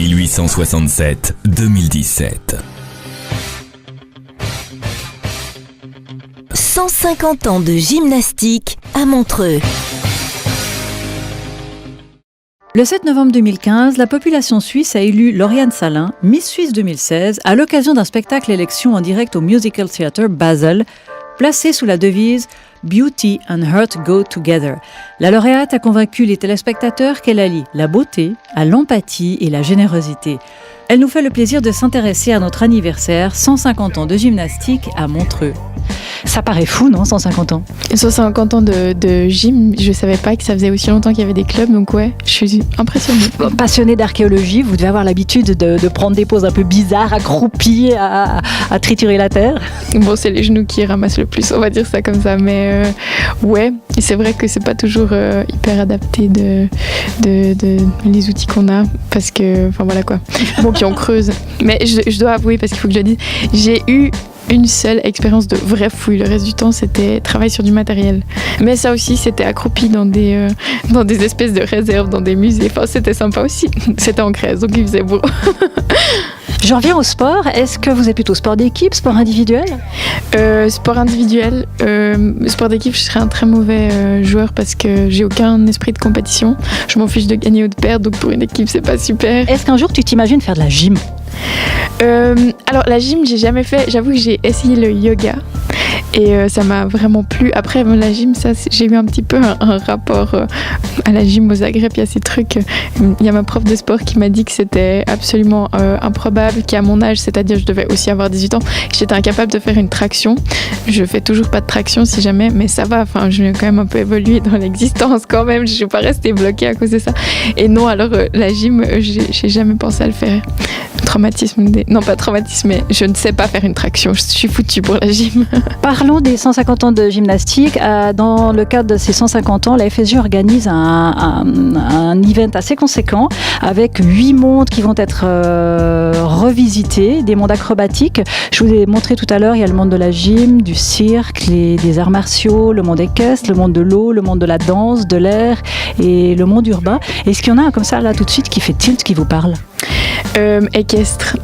1867-2017. 150 ans de gymnastique à Montreux. Le 7 novembre 2015, la population suisse a élu Lauriane Salin, Miss Suisse 2016, à l'occasion d'un spectacle élection en direct au Musical Theatre Basel, placé sous la devise « Beauty and Heart Go Together ». La lauréate a convaincu les téléspectateurs qu'elle allie la beauté à l'empathie et la générosité. Elle nous fait le plaisir de s'intéresser à notre anniversaire, 150 ans de gymnastique à Montreux. Ça paraît fou, non, 150 ans? 150 ans de gym, je savais pas que ça faisait aussi longtemps qu'il y avait des clubs, donc ouais, je suis impressionnée. Passionné d'archéologie, vous devez avoir l'habitude de prendre des poses un peu bizarres, accroupis, à triturer la terre. Bon, c'est les genoux qui ramassent le plus, on va dire ça comme ça, mais ouais, et c'est vrai que c'est pas toujours hyper adapté de les outils qu'on a, parce que, enfin voilà quoi. Bon, puis on creuse. Mais je dois avouer, parce qu'il faut que je le dise, j'ai eu une seule expérience de vraie fouille. Le reste du temps, c'était travail sur du matériel. Mais ça aussi, c'était accroupi dans des espèces de réserves, dans des musées. Enfin, c'était sympa aussi. C'était en Grèce, donc il faisait beau. Je reviens au sport. Est-ce que vous êtes plutôt sport d'équipe, sport individuel? Sport individuel. Sport d'équipe, je serais un très mauvais joueur parce que j'ai aucun esprit de compétition. Je m'en fiche de gagner ou de perdre, donc pour une équipe, c'est pas super. Est-ce qu'un jour, tu t'imagines faire de la gym? Alors la gym, j'ai jamais fait. J'avoue que j'ai essayé le yoga et ça m'a vraiment plu. Après la gym, ça, j'ai eu un petit peu un rapport à la gym au Zagreb. Il y a ces trucs. Il y a ma prof de sport qui m'a dit que c'était absolument improbable qu'à mon âge, c'est-à-dire je devais aussi avoir 18 ans, que j'étais incapable de faire une traction. Je fais toujours pas de traction si jamais, mais ça va. Enfin, je vais quand même un peu évolué dans l'existence quand même. Je suis pas restée bloquée à cause de ça. Et non, alors la gym, j'ai jamais pensé à le faire. Non, pas traumatisme, mais je ne sais pas faire une traction. Je suis foutue pour la gym. Parlons des 150 ans de gymnastique. Dans le cadre de ces 150 ans, la FSG organise un event assez conséquent avec 8 mondes qui vont être revisités, des mondes acrobatiques. Je vous ai montré tout à l'heure, il y a le monde de la gym, du cirque, des arts martiaux, le monde équestre, le monde de l'eau, le monde de la danse, de l'air et le monde urbain. Est-ce qu'il y en a un comme ça là tout de suite qui fait tilt, qui vous parle? Équestre.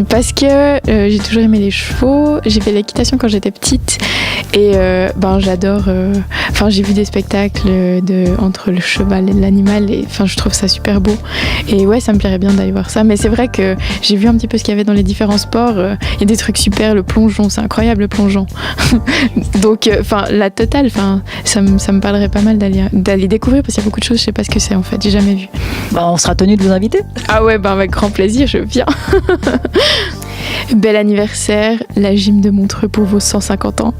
Parce que j'ai toujours aimé les chevaux, j'ai fait l'équitation quand j'étais petite et j'adore. J'ai vu des spectacles entre le cheval et l'animal et je trouve ça super beau. Et ouais, ça me plairait bien d'aller voir ça. Mais c'est vrai que j'ai vu un petit peu ce qu'il y avait dans les différents sports. Il y a des trucs super, le plongeon, c'est incroyable le plongeon. Donc, la totale, ça me parlerait pas mal d'aller découvrir parce qu'il y a beaucoup de choses, je sais pas ce que c'est en fait, j'ai jamais vu. On sera tenu de vous inviter. Ah ouais, avec grand plaisir, je viens. Bel anniversaire, la gym de Montreux pour vos 150 ans.